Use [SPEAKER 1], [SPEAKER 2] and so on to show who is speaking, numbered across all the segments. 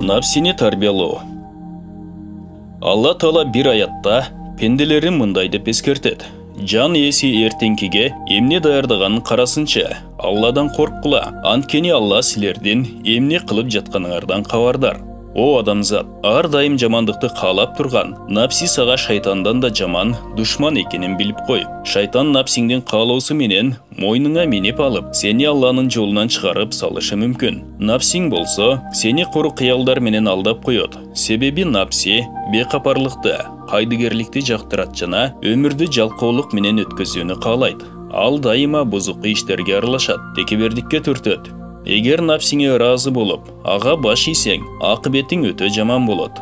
[SPEAKER 1] Напсини тарбиялоо. Алла Таала бир аятта пенделерин мындай деп эскертет. Жан иеси эртеңкиге эмне даярдаганын карасынчы. Алладан корккула. Анткени Алла силердин эмне кылып жатканыңардан кабардар. О адамзат, ар дайым жамандыкты каалап турган, напси сага шайтандан да жаман душман экенин билип кой. Шайтан напсиңдин каалоосу менен мойнуңа минип алып, сени Алланын жолунан чыгарып салышы мүмкүн. Напсиң болсо, сени куру кыялдар менен алдап коет. Себеби напси бекапарлыкты, кайдыгерликти жактырат жана өмүрдү жалкоолук менен өткөзүүнү каалайт. Ал дайыма бузук иштерге аралашат, текебердикке түртөт. Эгер напсиңе разы болуп, ага баш ийсең, акыбетиң өтө жаман болот.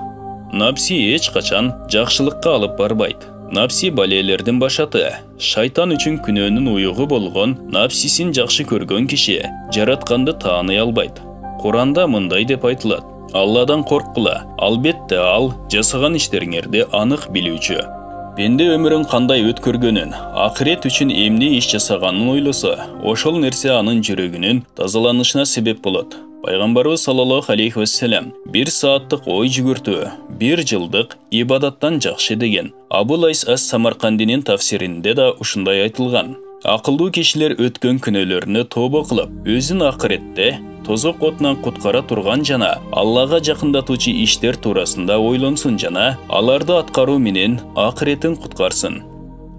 [SPEAKER 1] Напси эч качан жакшылыкка алып барбайт. Напси балелердин башаты. Шайтан үчүн күнөөнүн уюгу болгон напсисин жакшы көргөн киши жаратканды тааный албайт. Куранда мындай деп айтылат: Алладан корккула, албетте ал жасаган иштериңерди анык билүүчү. Пенде өмүрүн кандай өткөргөнүн, акырет үчүн эмне иш жасаганын ойлосо, ошол нерсе анын жүрөгүнүн тазаланышына себеп болот. Пайгамбарыбыз саллаллаху алейхи вассалам бир сааттык ой жүгүртүү, бир жылдык ибадаттан жакшы деген. Абу Лайс ас-Самаркандинин тафсиринде да ушундай айтылган. Акылдуу кишилер өткөн күнөөлөрүнө тобо кылып, өзүн акыретте тозок отунан куткара турган жана Аллага жакындатуучу иштер туурасында ойлонсун жана аларды аткаруу менен акыретин куткарсын.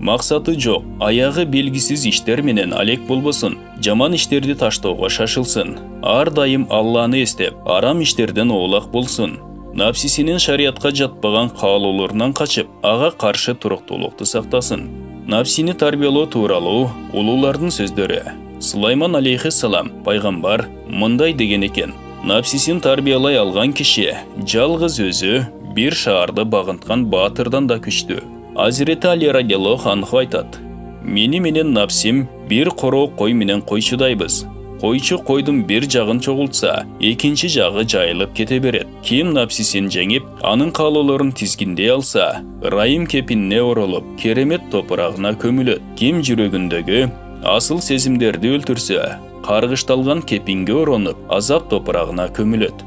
[SPEAKER 1] Максаты жок, аягы белгисиз иштер менен алек болбосун, жаман иштерди таштоого шашылсын. Ар дайым Алланы эстеп, арам иштерден оолак болсун. Напсисинин шариятка жатпаган каалоолорунан качып, ага каршы туруктуулукту сактасын. Напсини тарбиялоо тууралуу улуулардын сөздөрү. Сулайман алейхиссалам пайгамбар мындай деген экен: напсисин тарбиялай алган киши жалгыз өзү бир шаарды багынткан баатырдан да күчтүү. Азирети Али радиаллаху анху айтат: мени менен напсим бир короо кой менен койчудайбыз. Койчу койдун бир жагын чогултса, экинчи жагы жайылып кете берет. Ким напсисин жеңип, анын каалоолорун тизгиндей алса, ырайым кепинине оролуп, керемет топурагына көмүлөт. Ким жүрөгүндөгү асыл сезимдерди өлтүрсө, каргышталган кепинге оронуп, азап топурагына көмүлөт.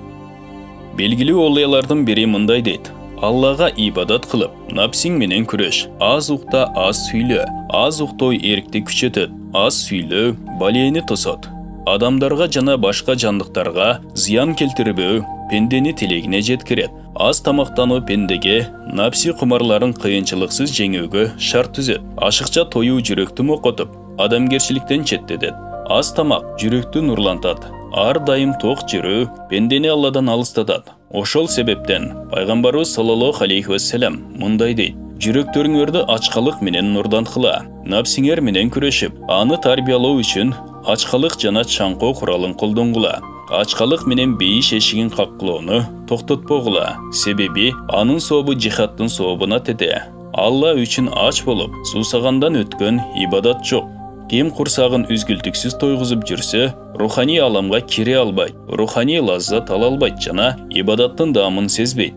[SPEAKER 1] Белгилүү олиялардын бири мындай дейт: Аллага ибадат кылып, напсиң менен күрөш. Аз укта аз сүйлө, аз уктоо эркти күчөтөт, аз сүйлөө балээни тосот. Адамдарга жана башка жандыктарга зыян келтирбөө пендени тилегине жеткирет. Аз тамактануу пендеге напси кумарларын кыйынчылыксыз жеңүүгө шарт түзөт. Ашыкча тоюу жүрөктү мокотуп, адамгерчиликтен четтетет. Аз тамак жүрөктү нурлантат. Ар дайым ток жүрүү пендени Алладан алыстатат. Ошол себептен пайгамбарыбыз саллаллаху алейхи вассалам мындай дейт: жүрөктөрүңөрдү ачкалык менен нурданткыла. Напсиңер менен күрөшүп, аны тарбиялоо үчүн ачкалык жана чаңкоо куралын колдонгула. Ачкалык менен бейиш эшигин капкылоону токтотпогула. Себеби анын сообу жихадтын сообуна тете. Алла үчүн ач болуп, суусагандан өткөн ибадат жок. Ким курсагын үзгүлтүксүз тойгузуп жүрсө, руханий аламга кире албайт, руханий лаззат ала албайт жана ибадаттын даамын сезбейт.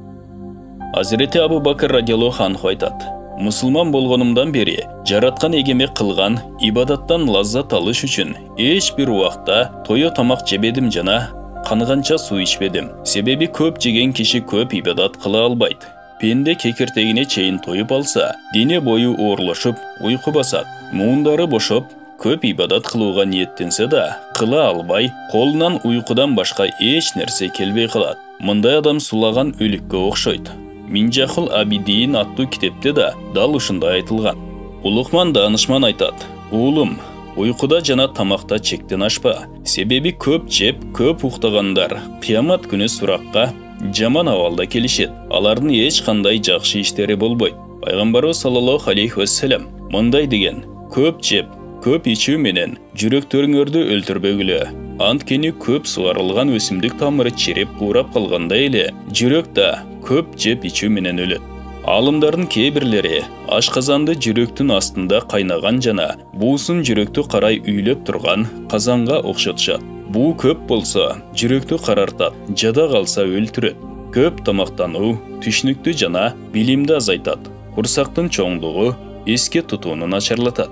[SPEAKER 1] Азирети Абу Бакр радиаллаху анху айтат: мусулман болгонумдан бери жараткан эгеме кылган ибадаттан лаззат алыш үчүн эч бир убакта тое тамак жебедим жана канганча суу ичпедим. Себеби көп жеген киши көп ибадат кыла албайт. Пенде кекертегине чейин тоюп алса, дене бою оорлошуп, уйку басат. Муундары бошоп, көп ибадат кылууга ниеттенсе да, кыла албай, колунан уйкудан башка эч нерсе келбей калат. Мындай адам сулаган өлүккө окшойт. Минжахул Абидин аттуу китепте да дал ушундай айтылган. Улукман данышман айтат: уулум, уйкуда жана тамакта чектен ашпа. Себеби көп жеп, көп уктагандар кыямат күнү суракка жаман абалда келишет. Алардын эч кандай жакшы иштери болбойт. Пайгамбарыбыз саллаллаху алейхи вассалам мындай деген: көп жеп, көп ичүү менен жүрөктөрүңөрдү өлтүрбөгүлө. Анткени көп суарылган өсүмдүк тамыры чирип куурап калгандай эле, жүрөк да көп жеп ичүү менен өлөт. Алымдардын кээ бирлери ашказанды жүрөктүн астында кайнаган жана буусун жүрөктү карай үйлөп турган казанга окшотушат. Буу көп болсо жүрөктү карартат, жада калса өлтүрөт. Көп тамактануу түшүнүктү жана билимди азайтат. Курсактын чоңдугу эске тутууну начарлатат.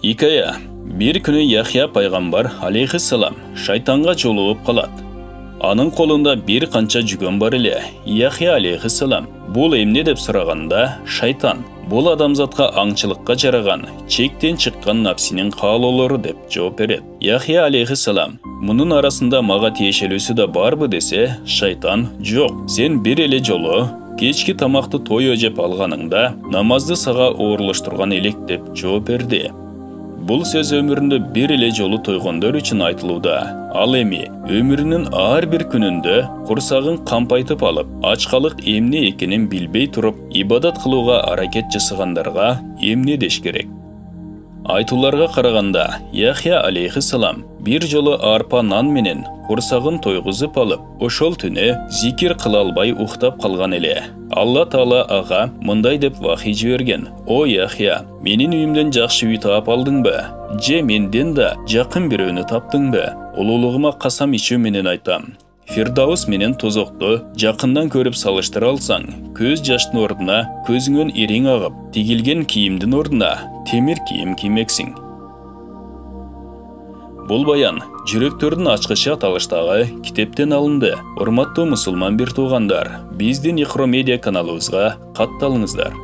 [SPEAKER 1] Икая. Bir күнү Яхья пайгамбар алейхиссалам шайтанга жолугуп калат. Анын колунда бир канча жүгөн бар эле. Яхия алейхиссалам бул эмне деп сураганда, шайтан бул адамзатка аңчылыкка жараган, чектен чыккан напсинин каалоолору деп жооп берет. Яхия алейхиссалам мунун арасында мага тиешелүүсү да барбы десе, шайтан жок. Сен бир эле жолу кечки тамакты тойо жеп алганыңда намазды сага оорлоштурган элек деп жооп берди. Бул сөз өмүрүндө бир эле жолу тойгондор үчүн айтылууда. Ал эми өмүрүнүн ар бир күнүндө курсагын кампайтып алып, ачкалык эмне экенин билбей туруп, ибадат кылууга аракет жасагандарга эмне деш керек? Айтууларга караганда, Яхия алейхиссалам бир жолу арпа нан менен курсагын тойгузуп алып, ошол түнү зикир кыла албай уктап калган эле. Алла Таала ага мындай деп вахий жиберген: "О Яхия, менин үйүмдөн жакшы үй таап алдыңбы? Же менден да жакын бирөөнү таптыңбы? Улуулугума касам ичүү менен айтам. Фирдаус менен тозокту жакындан көрүп салыштыра алсаң, көз жаштын ордуна көзүңөн ириң агып, тигилген кийимдин ордуна темир кийим киймексиң." Бул баян жүрөктөрдүн ачкычы аталыштагы китептен алынды. Урматтуу мусулман бир туугандар, биздин Икро медиа каналыбызга катталыңыздар.